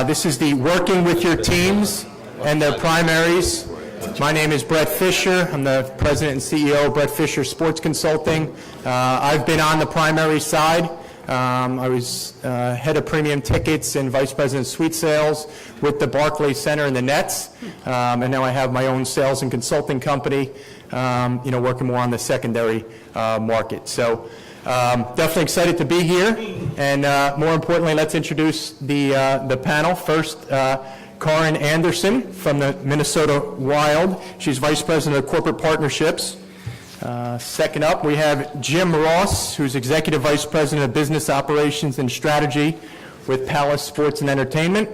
This is the working with your teams and their primaries. My name is Brett Fisher. I'm the president and CEO of Brett Fisher Sports Consulting. I've been on the primary side. I was head of premium tickets and vice president of suite sales with the Barclays Center and the Nets. And now I have my own sales and consulting company, working more on the secondary market. So definitely excited to be here. And more importantly, let's introduce the panel. First, Karin Anderson from the Minnesota Wild. She's vice president of corporate partnerships. Second up, we have Jim Ross, who's Executive Vice President of Business Operations and Strategy with Palace Sports and Entertainment.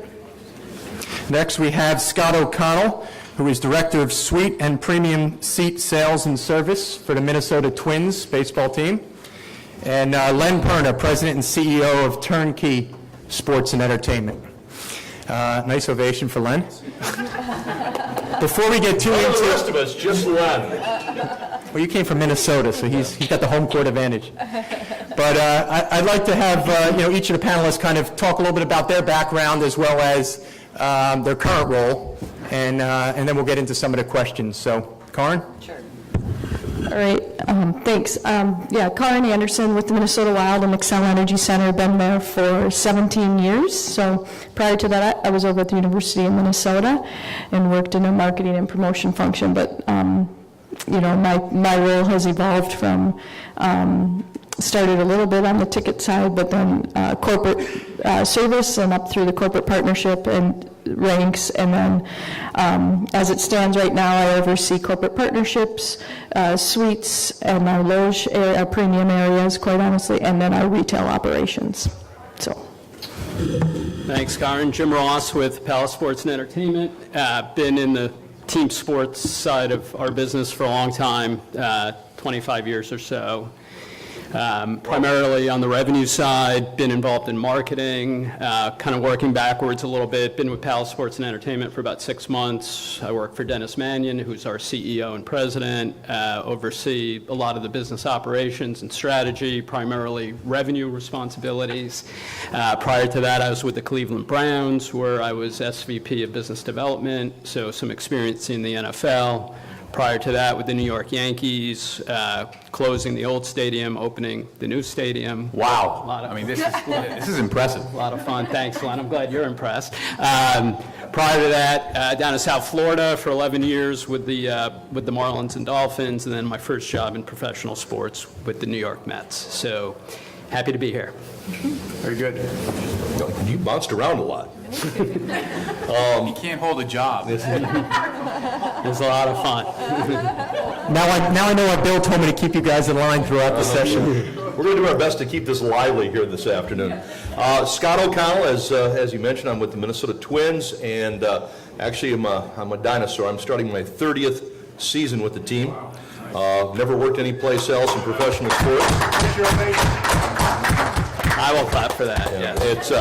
Next, we have Scott O'Connell, who is Director of Suite and Premium Seat Sales and Service for the Minnesota Twins baseball team. And Len Perna, President and CEO of Turnkey Sports and Entertainment. Nice ovation for Len. Before we get too into the rest of us, just Len. Well, you came from Minnesota, so he's got the home court advantage. But I'd like to have each of the panelists kind of talk a little bit about their background as well as their current role, and then we'll get into some of the questions. So, Karin? Sure. All right, thanks. Karin Anderson with the Minnesota Wild and Xcel Energy Center. Been there for 17 years. So prior to that, I was over at the University of Minnesota and worked in a marketing and promotion function. But my role has evolved from started a little bit on the ticket side, but then corporate service and up through the corporate partnership and ranks, and then as it stands right now, I oversee corporate partnerships, suites, and our loge, our premium areas, quite honestly, and then our retail operations. So. Thanks, Karin. Jim Ross with Palace Sports and Entertainment. Been in the team sports side of our business for a long time, 25 years or so. Primarily on the revenue side, been involved in marketing, kind of working backwards a little bit. Been with Palace Sports and Entertainment for about 6 months. I work for Dennis Mannion, who's our CEO and president, oversee a lot of the business operations and strategy, primarily revenue responsibilities. Prior to that, I was with the Cleveland Browns, where I was SVP of business development, so some experience in the NFL. Prior to that, with the New York Yankees, closing the old stadium, opening the new stadium. Wow. This is impressive. A lot of fun. Thanks, Len. I'm glad you're impressed. Prior to that, down in South Florida for 11 years with the Marlins and Dolphins, and then my first job in professional sports with the New York Mets. So happy to be here. Very good. You bounced around a lot. You can't hold a job. It was a lot of fun. Now I know what Bill told me to keep you guys in line throughout the session. We're going to do our best to keep this lively here this afternoon. Scott O'Connell, as you mentioned, I'm with the Minnesota Twins, and actually I'm a dinosaur. I'm starting my 30th season with the team. Never worked any place else in professional sports. I will clap for that. Yeah. Yes.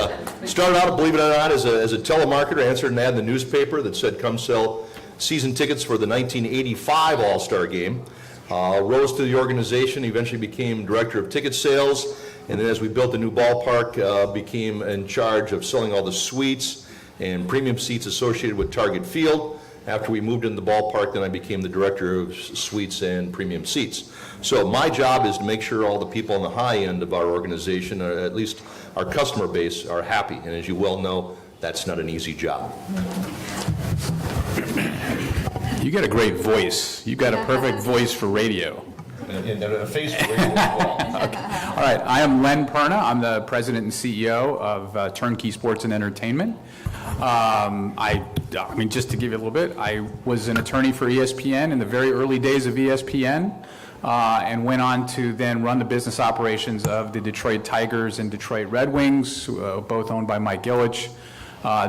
It started out, believe it or not, as a telemarketer. Answered an ad in the newspaper that said, "Come sell season tickets for the 1985 All-Star Game." Rose to the organization, eventually became director of ticket sales, and then as we built the new ballpark, became in charge of selling all the suites and premium seats associated with Target Field. After we moved into the ballpark, then I became the director of suites and premium seats. So my job is to make sure all the people on the high end of our organization, or at least our customer base, are happy. And as you well know, that's not an easy job. You got a great voice. You got a perfect voice for radio. And a face for radio as well. Okay. All right, I am Len Perna. I'm the president and CEO of Turnkey Sports and Entertainment. Just to give you a little bit, I was an attorney for ESPN in the very early days of ESPN, and went on to then run the business operations of the Detroit Tigers and Detroit Red Wings, both owned by Mike Ilitch.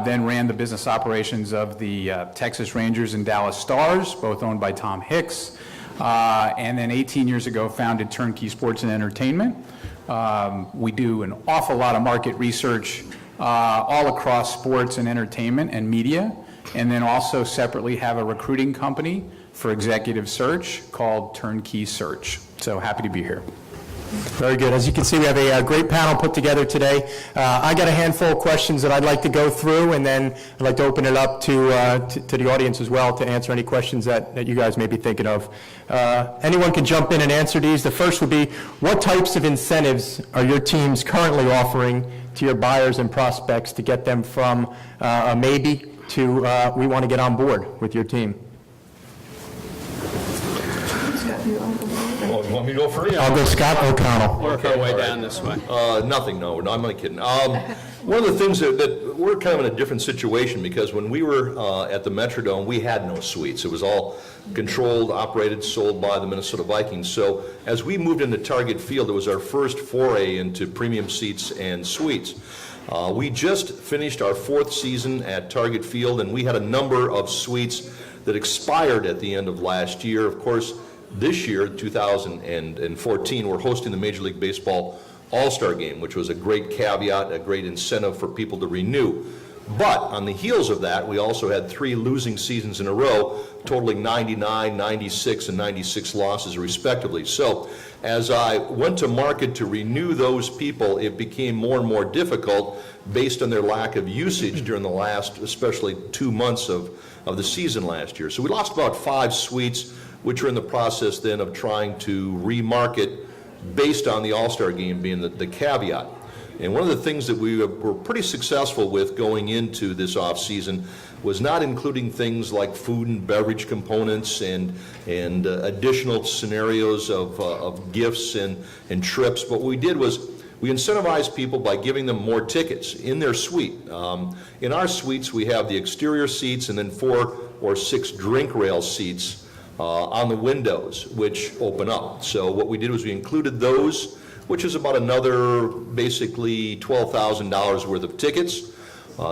Then ran the business operations of the Texas Rangers and Dallas Stars, both owned by Tom Hicks. And then 18 years ago founded Turnkey Sports and Entertainment. We do an awful lot of market research all across sports and entertainment and media, and then also separately have a recruiting company for executive search called Turnkey Search. So happy to be here. Very good. As you can see, we have a great panel put together today. I got a handful of questions that I'd like to go through, and then I'd like to open it up to the audience as well to answer any questions that you guys may be thinking of. Anyone can jump in and answer these. The first would be, what types of incentives are your teams currently offering to your buyers and prospects to get them from a maybe to we want to get on board with your team? Oh, you want me to go first? I'll go Scott O'Connell. Work our way down this way. Nothing, no, I'm not kidding. One of the things that we're kind of in a different situation, because when we were at the Metrodome, we had no suites. It was all controlled, operated, sold by the Minnesota Vikings. So as we moved into Target Field, it was our first foray into premium seats and suites. We just finished our 4th season at Target Field, and we had a number of suites that expired at the end of last year. Of course, this year, 2014, we're hosting the Major League Baseball All-Star Game, which was a great caveat, a great incentive for people to renew. But on the heels of that, we also had 3 losing seasons in a row, totaling 99, 96, and 96 losses respectively. So as I went to market to renew those people, it became more and more difficult based on their lack of usage during the last, especially 2 months of the season last year. So we lost about 5 suites, which are in the process then of trying to remarket based on the All-Star Game being the caveat. And one of the things that we were pretty successful with going into this off-season was not including things like food and beverage components and additional scenarios of gifts and trips. But what we did was we incentivized people by giving them more tickets in their suite. In our suites, we have the exterior seats and then 4 or 6 drink rail seats on the windows, which open up. So what we did was we included those, which is about another basically $12,000 worth of tickets.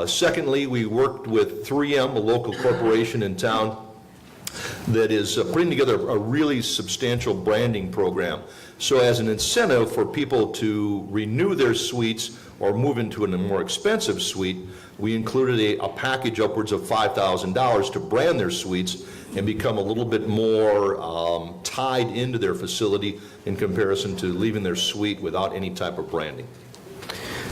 Secondly, we worked with 3M, a local corporation in town, that is putting together a really substantial branding program. So as an incentive for people to renew their suites or move into a more expensive suite, we included a package upwards of $5,000 to brand their suites and become a little bit more tied into their facility in comparison to leaving their suite without any type of branding.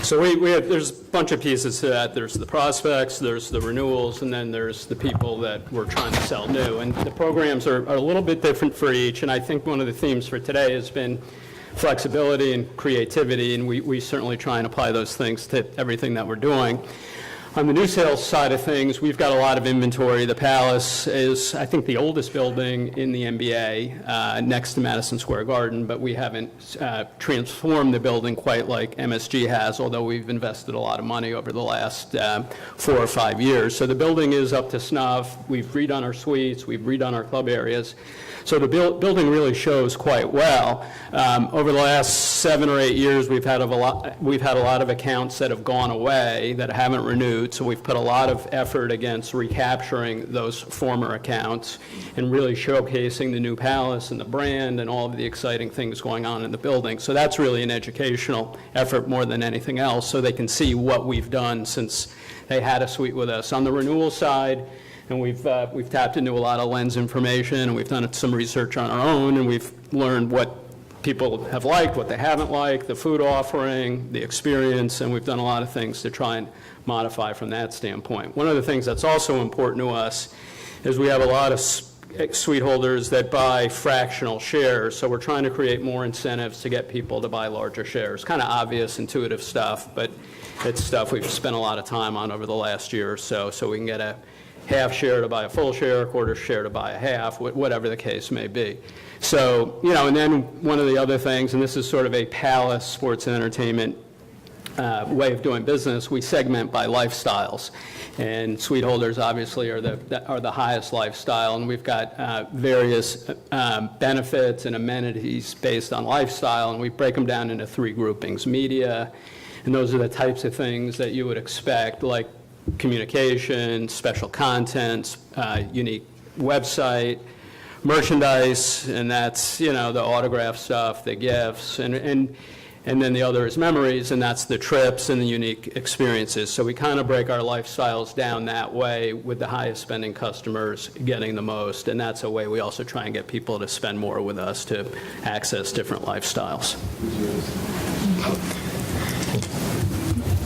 So there's a bunch of pieces to that. There's the prospects, there's the renewals, and then there's the people that we're trying to sell new. And the programs are a little bit different for each, and I think one of the themes for today has been flexibility and creativity, and we certainly try and apply those things to everything that we're doing. On the new sales side of things, we've got a lot of inventory. The Palace is, I think, the oldest building in the NBA, next to Madison Square Garden, but we haven't transformed the building quite like MSG has, although we've invested a lot of money over the last 4 or 5 years. So the building is up to snuff. We've redone our suites. We've redone our club areas. So the building really shows quite well. Over the last 7 or 8 years, we've had a lot of accounts that have gone away that haven't renewed. So we've put a lot of effort against recapturing those former accounts and really showcasing the new Palace and the brand and all of the exciting things going on in the building. So that's really an educational effort more than anything else, so they can see what we've done since they had a suite with us. On the renewal side, and we've tapped into a lot of Lens information, and we've done some research on our own, and we've learned what people have liked, what they haven't liked, the food offering, the experience, and we've done a lot of things to try and modify from that standpoint. One of the things that's also important to us is we have a lot of suite holders that buy fractional shares, so we're trying to create more incentives to get people to buy larger shares. Kind of obvious, intuitive stuff, but it's stuff we've spent a lot of time on over the last year or so we can get a half share to buy a full share, a quarter share to buy a half, whatever the case may be. So, and then one of the other things, and this is sort of a Palace sports and entertainment way of doing business, we segment by lifestyles. And suite holders obviously are the highest lifestyle, and we've got various benefits and amenities based on lifestyle, and we break them down into 3 groupings. Media, and those are the types of things that you would expect, like communication, special content, unique website, merchandise, and that's, the autograph stuff, the gifts, and And then the other is memories, and that's the trips and the unique experiences. So we kind of break our lifestyles down that way, with the highest spending customers getting the most. And that's a way we also try and get people to spend more with us to access different lifestyles.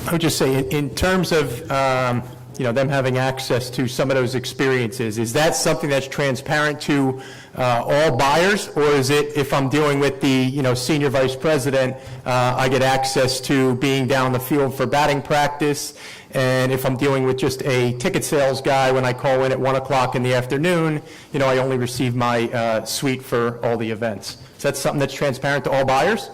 I would just say, in terms of, them having access to some of those experiences, is that something that's transparent to all buyers? Or is it, if I'm dealing with the, senior vice president, I get access to being down the field for batting practice? And if I'm dealing with just a ticket sales guy, when I call in at 1 o'clock in the afternoon, I only receive my suite for all the events. Is that something that's transparent to all buyers?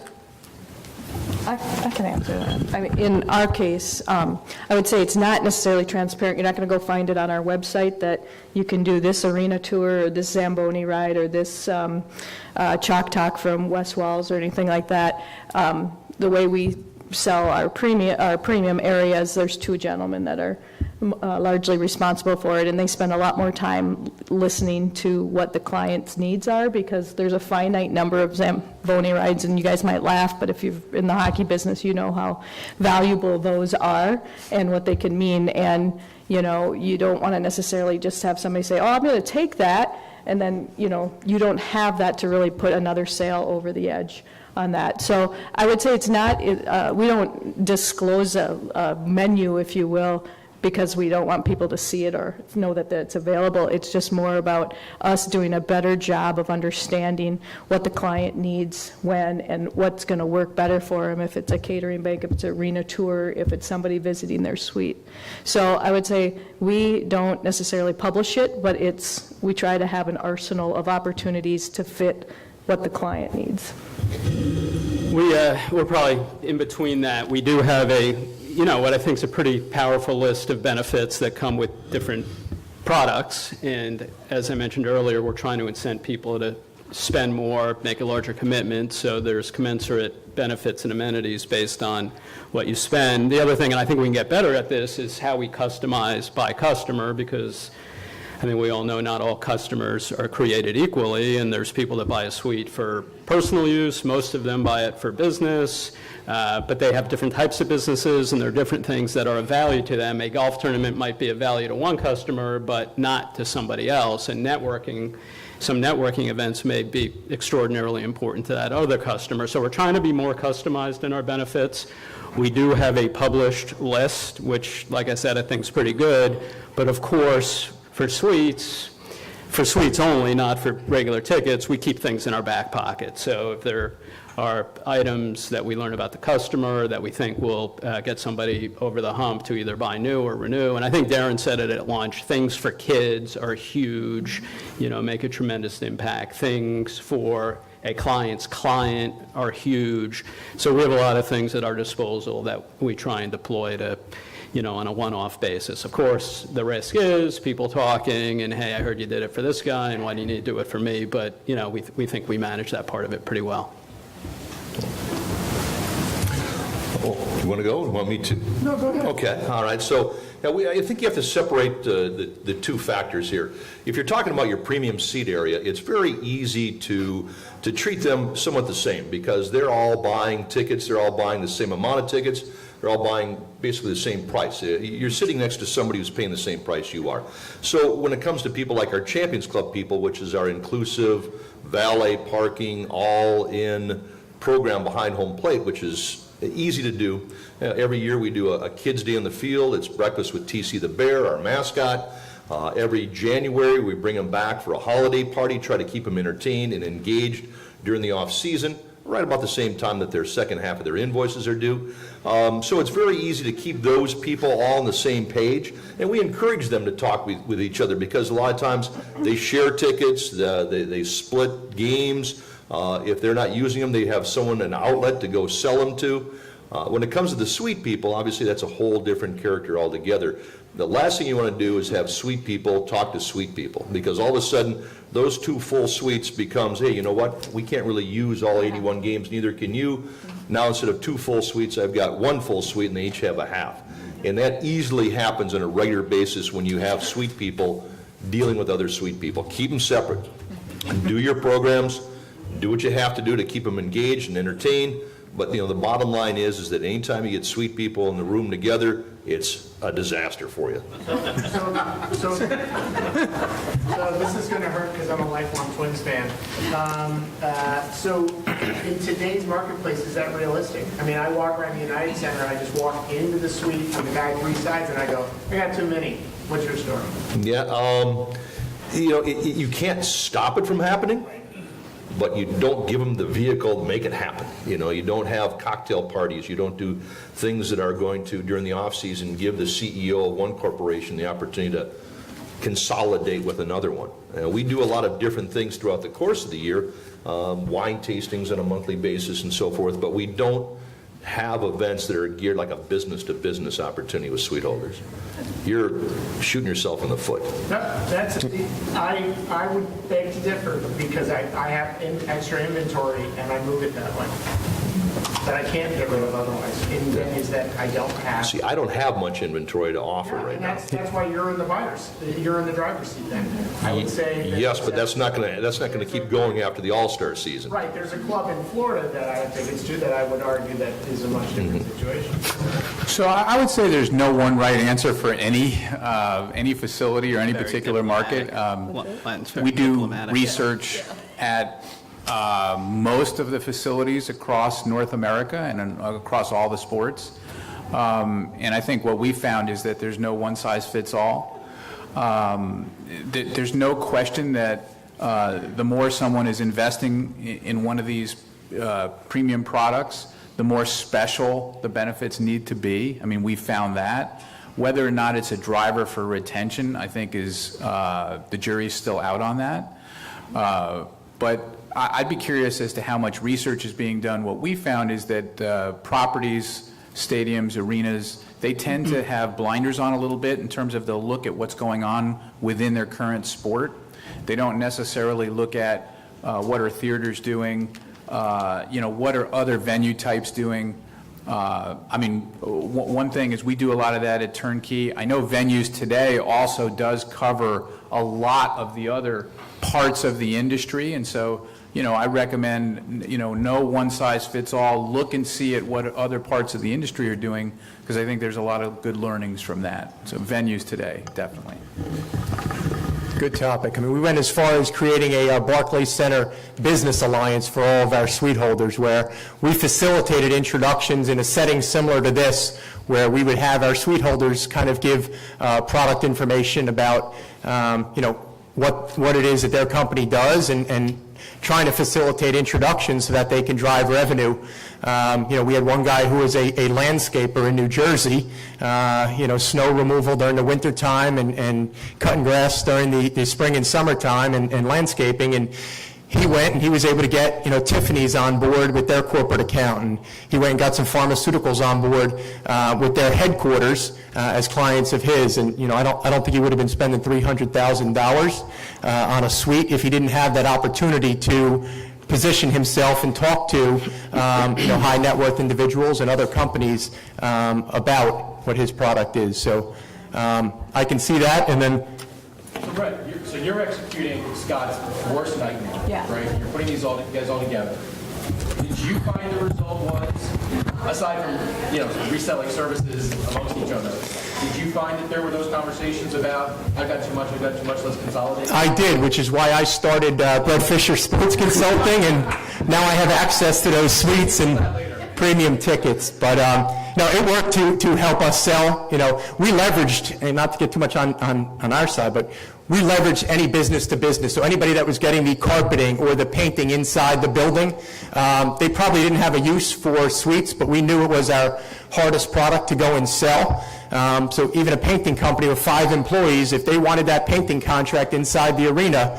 I can answer that. I mean, in our case, I would say it's not necessarily transparent. You're not going to go find it on our website that you can do this arena tour or this Zamboni ride or this Chalk Talk from West Walls or anything like that. The way we sell our premium areas, there's two gentlemen that are largely responsible for it, and they spend a lot more time listening to what the client's needs are, because there's a finite number of Zamboni rides, and you guys might laugh, but if you're in the hockey business, you know how valuable those are and what they can mean. And you don't want to necessarily just have somebody say, oh, I'm going to take that, and then you don't have that to really put another sale over the edge on that. So I would say it's not, we don't disclose a menu, if you will, because we don't want people to see it or know that it's available. It's just more about us doing a better job of understanding what the client needs when and what's going to work better for them, if it's a catering bank, if it's an arena tour, if it's somebody visiting their suite. So I would say we don't necessarily publish it, but we try to have an arsenal of opportunities to fit what the client needs. We're probably in between that. We do have what I think is a pretty powerful list of benefits that come with different products. And as I mentioned earlier, we're trying to incent people to spend more, make a larger commitment, so there's commensurate benefits and amenities based on what you spend. The other thing, and I think we can get better at this, is how we customize by customer, because I think we all know not all customers are created equally, and there's people that buy a suite for personal use. Most of them buy it for business, but they have different types of businesses, and there are different things that are of value to them. A golf tournament might be of value to one customer, but not to somebody else. And some networking events may be extraordinarily important to that other customer. So we're trying to be more customized in our benefits. We do have a published list, which, like I said, I think is pretty good. But of course, for suites only, not for regular tickets, we keep things in our back pocket. So if there are items that we learn about the customer that we think will get somebody over the hump to either buy new or renew, and I think Darren said it at launch, things for kids are huge, make a tremendous impact. Things for a client's client are huge. So we have a lot of things at our disposal that we try and deploy to on a one-off basis. Of course, the risk is people talking and, hey, I heard you did it for this guy, and why do you need to do it for me? But, we think we manage that part of it pretty well. Oh, you want to go or you want me to? No, go ahead. Okay, all right. So now I think you have to separate the two factors here. If you're talking about your premium seat area, it's very easy to treat them somewhat the same, because they're all buying tickets, they're all buying the same amount of tickets, they're all buying basically the same price. You're sitting next to somebody who's paying the same price you are. So when it comes to people like our Champions Club people, which is our inclusive, valet parking, all-in program behind home plate, which is easy to do. Every year we do a kids' day in the field. It's breakfast with TC the Bear, our mascot. Every January we bring them back for a holiday party, try to keep them entertained and engaged during the off-season, right about the same time that their second half of their invoices are due. So it's very easy to keep those people all on the same page, and we encourage them to talk with each other, because a lot of times they share tickets, they split games. If they're not using them, they have an outlet to go sell them to. When it comes to the suite people, obviously that's a whole different character altogether. The last thing you want to do is have suite people talk to suite people, because all of a sudden those two full suites becomes, hey, you know what, we can't really use all 81 games, neither can you. Now instead of two full suites, I've got one full suite and they each have a half. And that easily happens on a regular basis when you have suite people dealing with other suite people. Keep them separate. Do your programs, do what you have to do to keep them engaged and entertained, But, the bottom line is that anytime you get suite people in the room together, it's a disaster for you. So this is going to hurt because I'm a lifelong Twins fan. So in today's marketplace, is that realistic? I mean, I walk around the United Center, I just walk into the suite with the guy 3 sides, and I go, I got too many. What's your story? Yeah, you can't stop it from happening, but you don't give them the vehicle to make it happen. You don't have cocktail parties. You don't do things that are going to, during the off-season, give the CEO of one corporation the opportunity to consolidate with another one. We do a lot of different things throughout the course of the year, wine tastings on a monthly basis and so forth, but we don't have events that are geared like a business-to-business opportunity with suite holders. You're shooting yourself in the foot. I would beg to differ because I have extra inventory and I move it that way. That I can't get rid of otherwise in venues that I don't have. See, I don't have much inventory to offer right And now. that's why you're in the driver's seat then. I would say. Yes, but that's not going to keep going after the All-Star season. Right, there's a club in Florida that I have tickets to that I would argue that is a much different situation. So I would say there's no one right answer for any facility or any particular market. We do research at most of the facilities across North America and across all the sports. And I think what we found is that there's no one-size-fits-all. There's no question that the more someone is investing in one of these premium products, the more special the benefits need to be. I mean, we found that. Whether or not it's a driver for retention, I think is the jury's still out on that. But I'd be curious as to how much research is being done. What we found is that properties, stadiums, arenas, they tend to have blinders on a little bit in terms of they'll look at what's going on within their current sport. They don't necessarily look at what are theaters doing, what are other venue types doing. I mean, one thing is we do a lot of that at Turnkey. I know Venues Today also does cover a lot of the other parts of the industry, and so, I recommend, no one-size-fits-all. Look and see at what other parts of the industry are doing, because I think there's a lot of good learnings from that. So Venues Today, definitely. Good topic. I mean, we went as far as creating a Barclays Center business alliance for all of our suite holders, where we facilitated introductions in a setting similar to this, where we would have our suite holders kind of give product information about, what it is that their company does, and trying to facilitate introductions so that they can drive revenue. We had one guy who was a landscaper in New Jersey, snow removal during the winter time and cutting grass during the spring and summertime and landscaping. And he went and he was able to get, Tiffany's on board with their corporate account. And he went and got some pharmaceuticals on board with their headquarters as clients of his. And, I don't think he would have been spending $300,000 on a suite if he didn't have that opportunity to position himself and talk to, high net worth individuals and other companies about what his product is. So I can see that. And then, So Brett, you're executing Scott's worst nightmare, Yeah. right? You're putting these guys all together. Did you find the result was, aside from reselling services amongst each other, did you find that there were those conversations about I've got too much, let's consolidate? I did, which is why I started Brett Fisher Sports Consulting, and now I have access to those suites and premium tickets. But it worked to help us sell. We leveraged, and not to get too much on our side, but we leveraged any business to business. So anybody that was getting the carpeting or the painting inside the building, they probably didn't have a use for suites, but we knew it was our hardest product to go and sell. So even a painting company with 5 employees, if they wanted that painting contract inside the arena,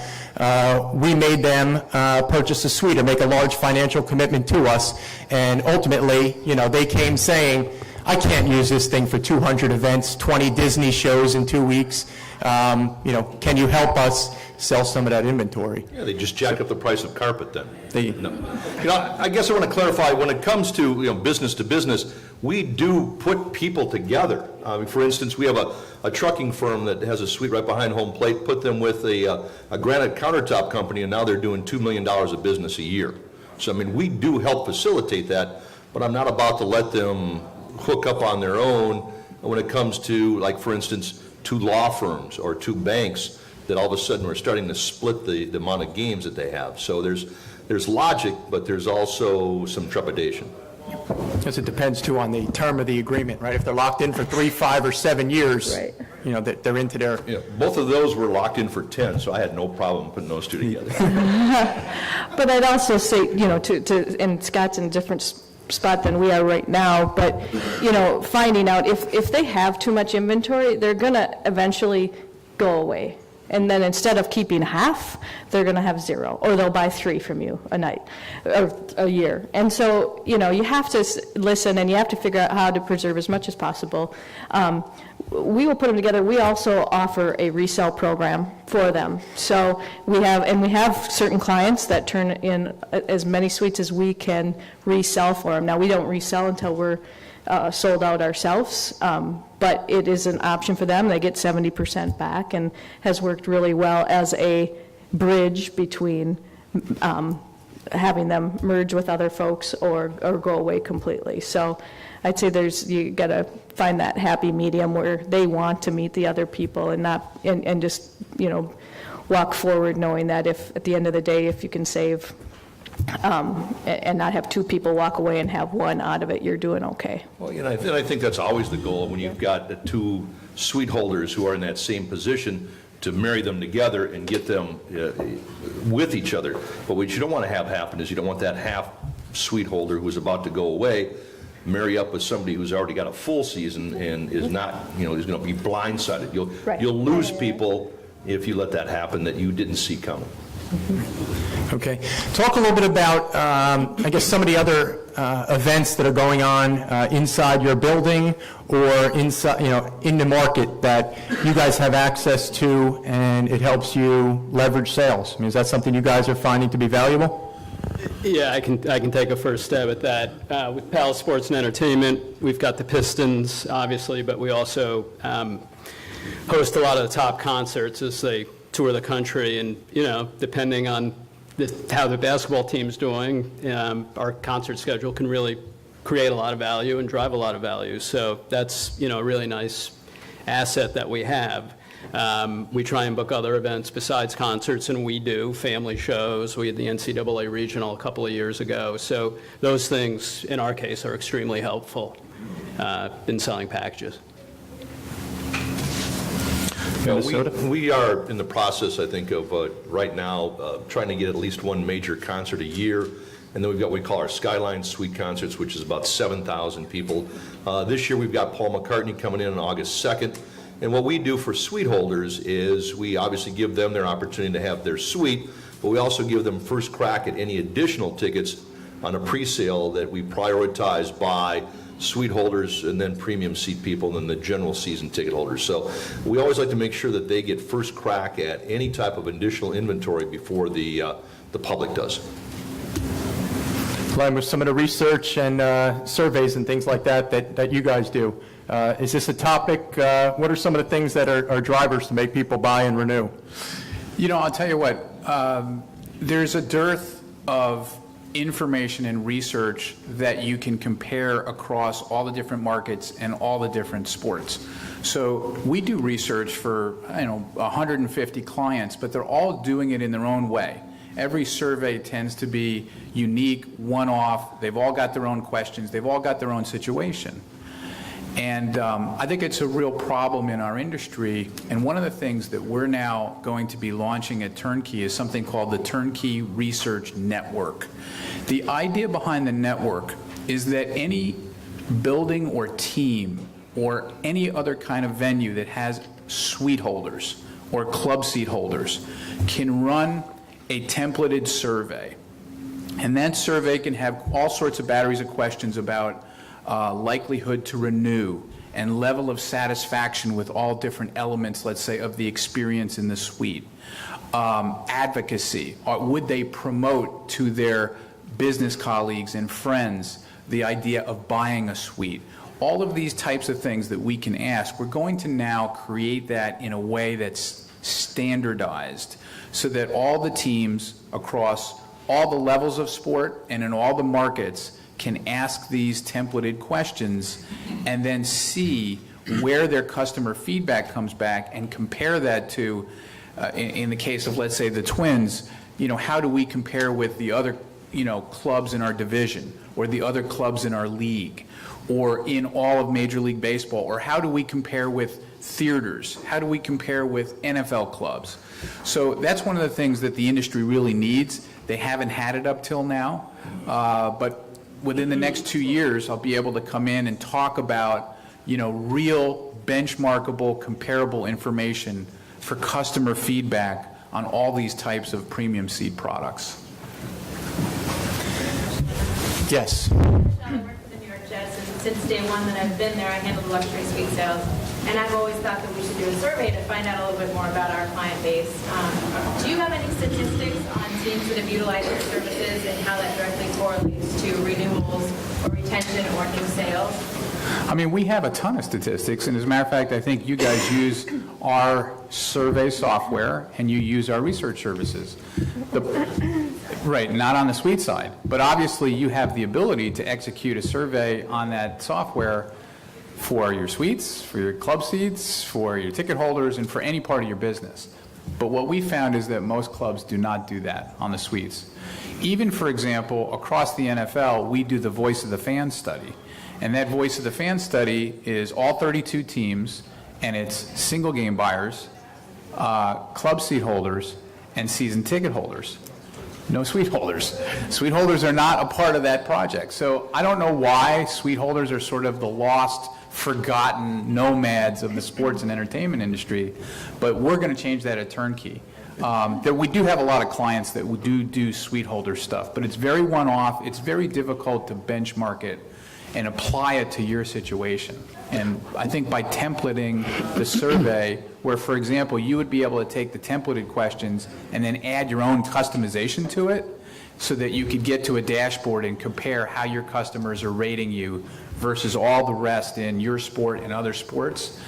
we made them purchase a suite or make a large financial commitment to us. And ultimately, they came saying, I can't use this thing for 200 events, 20 Disney shows in 2 weeks. Can you help us sell some of that inventory? Yeah, they just jack up the price of carpet then. No. I guess I want to clarify, when it comes to business to business, we do put people together. For instance, we have a trucking firm that has a suite right behind home plate, put them with a granite countertop company, and now they're doing $2 million of business a year. So, we do help facilitate that, but I'm not about to let them hook up on their own when it comes to, like, for instance, 2 law firms or 2 banks that all of a sudden we're starting to split the amount of games that they have. So there's logic, but there's also some trepidation. Because it depends, too, on the term of the agreement, right? If they're locked in for 3, 5, or 7 years, Right. you know, they're into their... Yeah, both of those were locked in for 10, so I had no problem putting those 2 together. But I'd also say, you know, and Scott's in a different spot than we are right now, but, you know, finding out if they have too much inventory, they're going to eventually go away. And then instead of keeping half, they're going to have 0, or they'll buy 3 from you a night, or a year. And so, you know, you have to listen, and you have to figure out how to preserve as much as possible. We will put them together. We also offer a resale program for them. So we have certain clients that turn in as many suites as we can resell for them. Now, we don't resell until we're sold out ourselves, but it is an option for them. They get 70% back, and has worked really well as a bridge between having them merge with other folks or go away completely. So I'd say you got to find that happy medium where they want to meet the other people and not and just, you know, walk forward knowing that if at the end of the day, if you can save and not have 2 people walk away and have 1 out of it, you're doing okay. Well, you know, I think that's always the goal when you've got the 2 suite holders who are in that same position, to marry them together and get them with each other. But what you don't want to have happen is you don't want that half suite holder who's about to go away marry up with somebody who's already got a full season and is not, you know, is going to be blindsided. You'll lose people if you let that happen that you didn't see coming. Okay. Talk a little bit about, I guess, some of the other events that are going on inside your building or inside, you know, in the market that you guys have access to, and it helps you leverage sales. I mean, is that something you guys are finding to be valuable? Yeah, I can take a first stab at that. With Palace Sports and Entertainment, we've got the Pistons, obviously, but we also host a lot of the top concerts as they tour the country. And, you know, depending on how the basketball team's doing, our concert schedule can really create a lot of value and drive a lot of value. So that's, you know, a really nice asset that we have. We try and book other events besides concerts, and we do family shows. We had the NCAA Regional a couple of years ago. So those things, in our case, are extremely helpful in selling packages. We are in the process, I think, of right now trying to get at least 1 major concert a year. And then we've got what we call our Skyline Suite concerts, which is about 7,000 people. This year we've got Paul McCartney coming in on August 2nd. And what we do for suite holders is we obviously give them their opportunity to have their suite, but we also give them first crack at any additional tickets on a pre-sale that we prioritize by suite holders and then premium seat people and then the general season ticket holders. So we always like to make sure that they get first crack at any type of additional inventory before the public does. Glenn, with some of the research and surveys and things like that you guys do, is this a topic? What are some of the things that are drivers to make people buy and renew? You know, I'll tell you what, there's a dearth of information and research that you can compare across all the different markets and all the different sports. So we do research for, 150 clients, but they're all doing it in their own way. Every survey tends to be unique, one-off. They've all got their own questions. They've all got their own situation. And I think it's a real problem in our industry. And one of the things that we're now going to be launching at Turnkey is something called the Turnkey Research Network. The idea behind the network is that any building or team or any other kind of venue that has suite holders or club seat holders can run a templated survey. And that survey can have all sorts of batteries of questions about likelihood to renew and level of satisfaction with all different elements, let's say, of the experience in the suite. Advocacy, would they promote to their business colleagues and friends the idea of buying a suite? All of these types of things that we can ask, we're going to now create that in a way that's standardized so that all the teams across all the levels of sport and in all the markets can ask these templated questions and then see where their customer feedback comes back and compare that to, in the case of, let's say, the Twins, how do we compare with the other, clubs in our division or the other clubs in our league or in all of Major League Baseball, or how do we compare with theaters? How do we compare with NFL clubs? So that's one of the things that the industry really needs. They haven't had it up till now, but within the next 2 years, I'll be able to come in and talk about, real benchmarkable, comparable information for customer feedback on all these types of premium seed products. Yes. I work for the New York Jets, and since day one that I've been there, I handle the luxury suite sales. And I've always thought that we should do a survey to find out a little bit more about our client base. Do you have any statistics on teams that have utilized your services and how that directly correlates to renewals or retention or new sales? I mean, we have a ton of statistics, and as a matter of fact, I think you guys use our survey software and you use our research services. Right, not on the suite side, but obviously you have the ability to execute a survey on that software for your suites, for your club seats, for your ticket holders, and for any part of your business. But what we found is that most clubs do not do that on the suites. Even, for example, across the NFL, we do the Voice of the Fan study. And that Voice of the Fan study is all 32 teams, and it's single game buyers, club seat holders, and season ticket holders. No suite holders. Suite holders are not a part of that project. So I don't know why suite holders are sort of the lost, forgotten nomads of the sports and entertainment industry, but we're going to change that at Turnkey. We do have a lot of clients that do suite holder stuff, but it's very one-off. It's very difficult to benchmark it and apply it to your situation. And I think by templating the survey, where, for example, you would be able to take the templated questions and then add your own customization to it so that you could get to a dashboard and compare how your customers are rating you versus all the rest in your sport and other sports.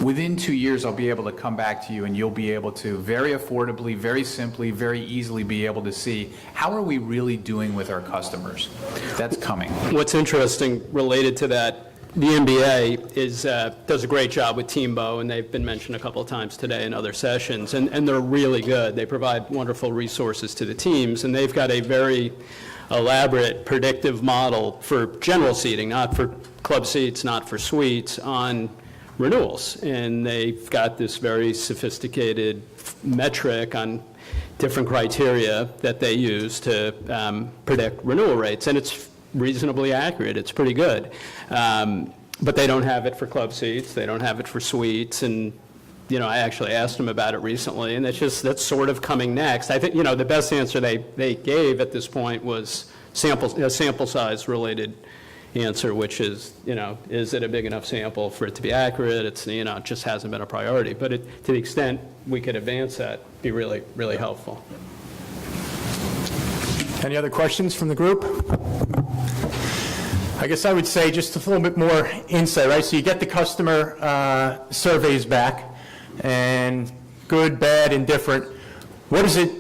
Within 2 years, I'll be able to come back to you and you'll be able to very affordably, very simply, very easily be able to see how are we really doing with our customers. That's coming. What's interesting related to that, the NBA does a great job with Teambo, and they've been mentioned a couple of times today in other sessions, and they're really good. They provide wonderful resources to the teams, and they've got a very elaborate predictive model for general seating, not for club seats, not for suites, on renewals. And they've got this very sophisticated metric on different criteria that they use to predict renewal rates, and it's reasonably accurate. It's pretty good. But they don't have it for club seats. They don't have it for suites. And, I actually asked them about it recently, and that's sort of coming next. I think, the best answer they gave at this point was a sample size related answer, which is, is it a big enough sample for it to be accurate? It's, it just hasn't been a priority. But to the extent we could advance that, it'd be really, really helpful. Any other questions from the group? I guess I would say just a little bit more insight, right? So you get the customer surveys back, and good, bad, indifferent. What is it,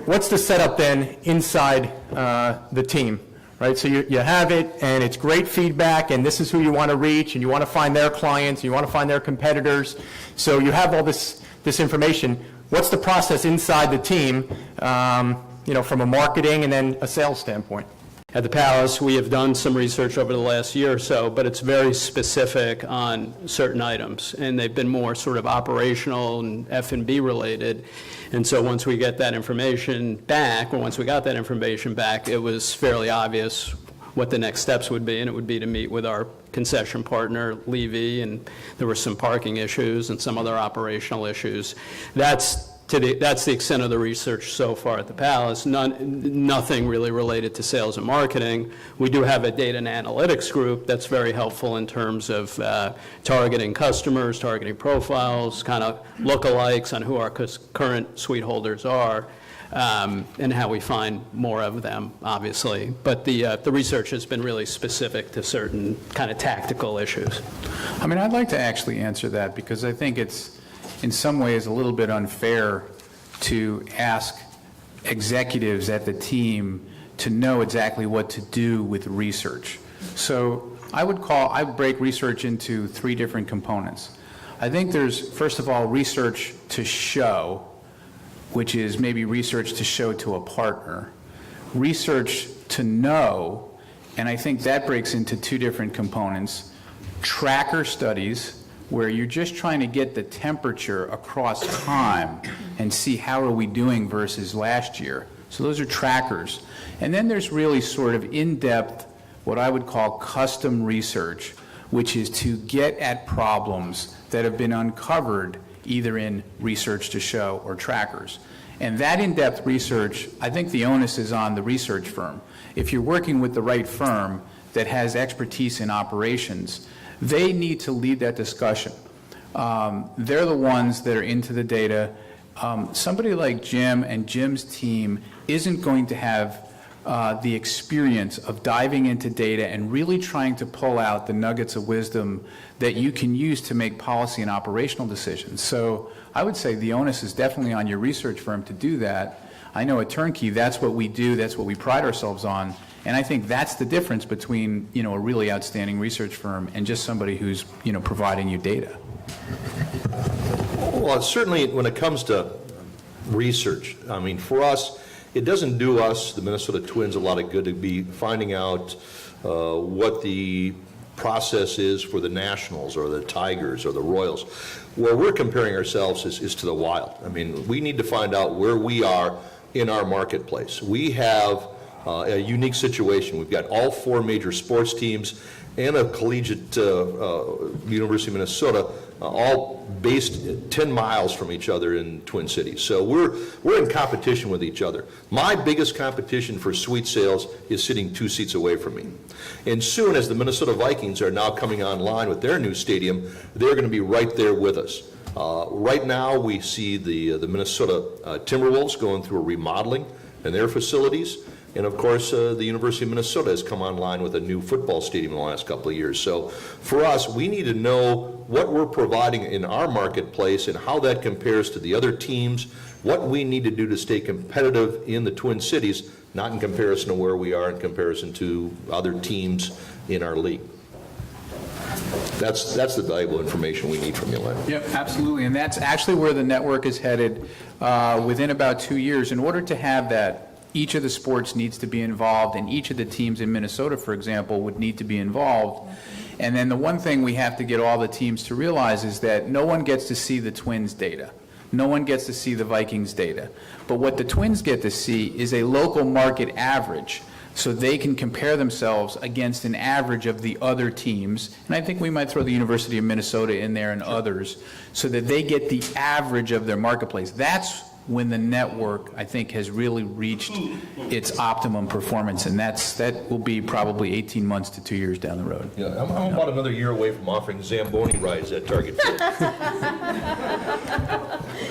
what's the setup then inside the team, right? So you have it, and it's great feedback, and this is who you want to reach, and you want to find their clients, and you want to find their competitors. So you have all this information. What's the process inside the team, from a marketing and then a sales standpoint? At the Palace, we have done some research over the last year or so, but it's very specific on certain items, and they've been more sort of operational and F&B related. And so once we got that information back, it was fairly obvious what the next steps would be, and it would be to meet with our concession partner, Levy, and there were some parking issues and some other operational issues. That's the extent of the research so far at the Palace. Nothing really related to sales and marketing. We do have a data and analytics group that's very helpful in terms of targeting customers, targeting profiles, kind of lookalikes on who our current suite holders are, and how we find more of them, obviously. But the research has been really specific to certain kind of tactical issues. I mean, I'd like to actually answer that because I think it's in some ways a little bit unfair to ask executives at the team to know exactly what to do with research. So I would break research into 3 different components. I think there's, first of all, research to show, which is maybe research to show to a partner. Research to know, and I think that breaks into 2 different components. Tracker studies, where you're just trying to get the temperature across time and see how are we doing versus last year. So those are trackers. And then there's really sort of in-depth, what I would call custom research, which is to get at problems that have been uncovered either in research to show or trackers. And that in-depth research, I think the onus is on the research firm. If you're working with the right firm that has expertise in operations, they need to lead that discussion. They're the ones that are into the data. Somebody like Jim and Jim's team isn't going to have the experience of diving into data and really trying to pull out the nuggets of wisdom that you can use to make policy and operational decisions. So I would say the onus is definitely on your research firm to do that. I know at Turnkey, that's what we do, that's what we pride ourselves on, and I think that's the difference between, a really outstanding research firm and just somebody who's, providing you data. Well, certainly when it comes to research, I mean, for us, it doesn't do us, the Minnesota Twins, a lot of good to be finding out what the process is for the Nationals or the Tigers or the Royals. Where we're comparing ourselves is to the Wild. I mean, we need to find out where we are in our marketplace. We have a unique situation. We've got all 4 major sports teams and a collegiate University of Minnesota, all based 10 miles from each other in Twin Cities. So we're in competition with each other. My biggest competition for suite sales is sitting 2 seats away from me. And soon, as the Minnesota Vikings are now coming online with their new stadium, they're going to be right there with us. Right now, we see the Minnesota Timberwolves going through a remodeling in their facilities. And of course, the University of Minnesota has come online with a new football stadium in the last couple of years. So for us, we need to know what we're providing in our marketplace and how that compares to the other teams, what we need to do to stay competitive in the Twin Cities, not in comparison to where we are in comparison to other teams in our league. That's the valuable information we need from you, Len. Yep, absolutely. And that's actually where the network is headed within about 2 years. In order to have that, each of the sports needs to be involved, and each of the teams in Minnesota, for example, would need to be involved. And then the one thing we have to get all the teams to realize is that no one gets to see the Twins data. No one gets to see the Vikings data. But what the Twins get to see is a local market average, so they can compare themselves against an average of the other teams. And I think we might throw the University of Minnesota in there and others, so that they get the average of their marketplace. That's when the network, I think, has really reached its optimum performance, and that will be probably 18 months to 2 years down the road. Yeah, I'm about another year away from offering Zamboni rides at Target Field.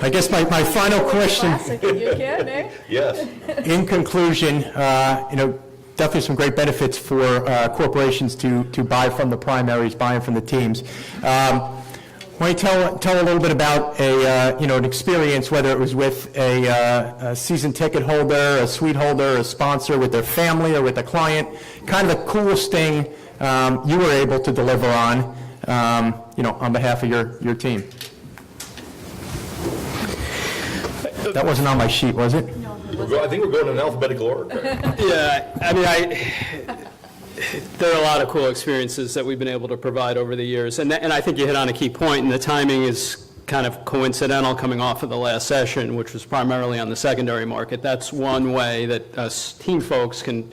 I guess my final question. You can, eh? Yes. In conclusion, definitely some great benefits for corporations to buy from the primaries, buying from the teams. Why don't you tell a little bit about an experience, whether it was with a season ticket holder, a suite holder, a sponsor, with their family or with a client, kind of the coolest thing you were able to deliver on behalf of your team. That wasn't on my sheet, was it? I think we're going in alphabetical order. Yeah, I mean, there are a lot of cool experiences that we've been able to provide over the years, and I think you hit on a key point, and the timing is kind of coincidental coming off of the last session, which was primarily on the secondary market. That's one way that us team folks can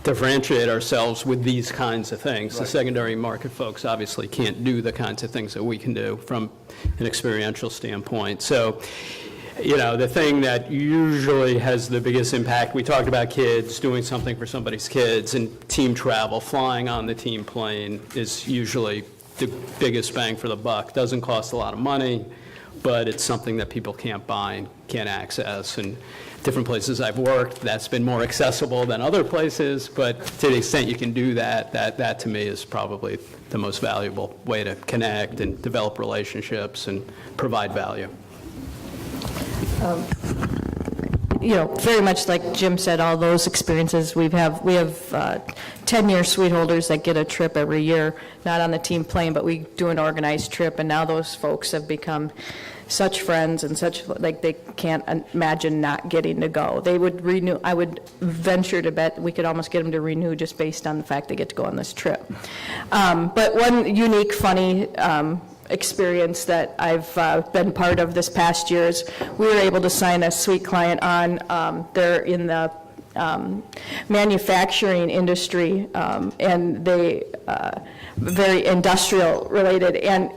differentiate ourselves with these kinds of things. Right. The secondary market folks obviously can't do the kinds of things that we can do from an experiential standpoint. So, the thing that usually has the biggest impact, we talked about kids, doing something for somebody's kids, and team travel, flying on the team plane is usually the biggest bang for the buck. Doesn't cost a lot of money, but it's something that people can't buy and can't access. And different places I've worked, that's been more accessible than other places, but to the extent you can do that, that to me is probably the most valuable way to connect and develop relationships and provide value. very much like Jim said, all those experiences we have 10-year suite holders that get a trip every year, not on the team plane, but we do an organized trip, and now those folks have become such friends and such, like, they can't imagine not getting to go. They would renew, I would venture to bet we could almost get them to renew just based on the fact they get to go on this trip. But one unique, funny experience that I've been part of this past year is we were able to sign a suite client on, they're in the manufacturing industry, and they very industrial related, and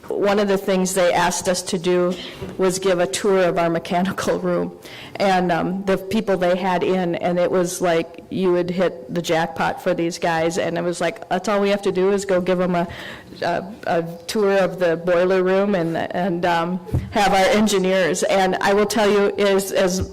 one of the things they asked us to do was give a tour of our mechanical room, and the people they had in, and it was like you would hit the jackpot for these guys, and it was like, that's all we have to do is go give them a tour of the boiler room and have our engineers. And I will tell you, as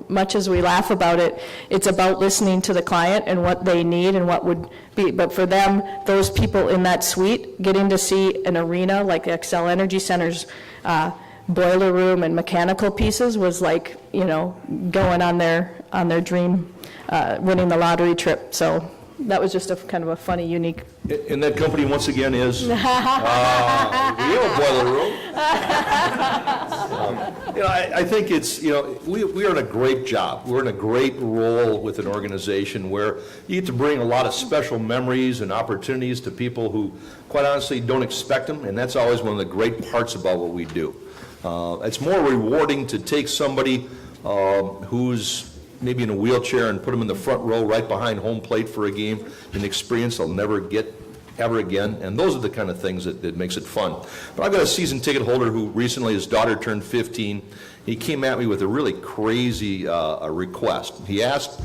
much as we laugh about it, it's about listening to the client and what they need and what would be. But for them, those people in that suite, getting to see an arena like the Xcel Energy Center's boiler room and mechanical pieces was like, going on their dream, winning the lottery trip. So that was just a kind of a funny, unique. And that company, once again, is, we have a boiler room. I think it's, we are in a great job. We're in a great role with an organization where you get to bring a lot of special memories and opportunities to people who, quite honestly, don't expect them, and that's always one of the great parts about what we do. It's more rewarding to take somebody who's maybe in a wheelchair and put them in the front row right behind home plate for a game, an experience they'll never get ever again, and those are the kind of things that makes it fun. But I've got a season ticket holder who recently, his daughter turned 15. He came at me with a really crazy request. He asked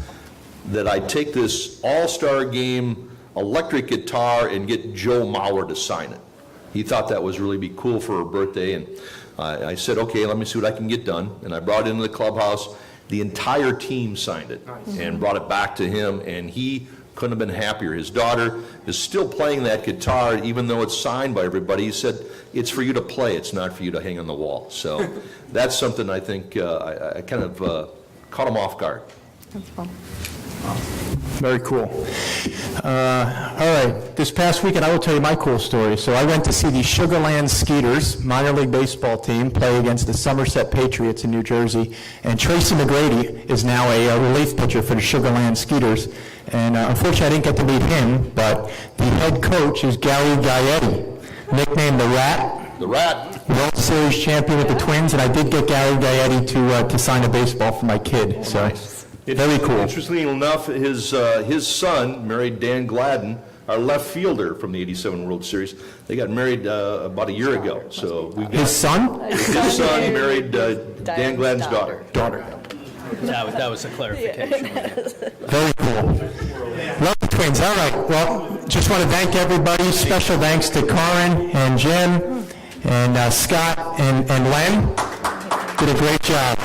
that I take this all-star game electric guitar and get Joe Mauer to sign it. He thought that was really be cool for her birthday, and I said, okay, let me see what I can get done, and I brought it into the clubhouse. The entire team signed it and brought it back to him, and he couldn't have been happier. His daughter is still playing that guitar, even though it's signed by everybody. He said, it's for you to play, it's not for you to hang on the wall. So that's something I think I kind of caught him off guard. That's fun. Very cool. All right, this past weekend, I will tell you my cool story. So I went to see the Sugarland Skeeters minor league baseball team play against the Somerset Patriots in New Jersey, and Tracy McGrady is now a relief pitcher for the Sugarland Skeeters. And unfortunately, I didn't get to meet him, but the head coach is Gary Gaetti, nicknamed the Rat. The Rat. World Series champion with the Twins, and I did get Gary Gaetti to sign a baseball for my kid. So. Very cool. Interestingly enough, his son married Dan Gladden, our left fielder from the '87 World Series. They got married about a year ago. So we got his son? His son married Dan Gladden's daughter. That was a clarification. Very cool. Love the Twins. All right. Well, just want to thank everybody. Special thanks to Karin and Jim and Scott and Len. Did a great job.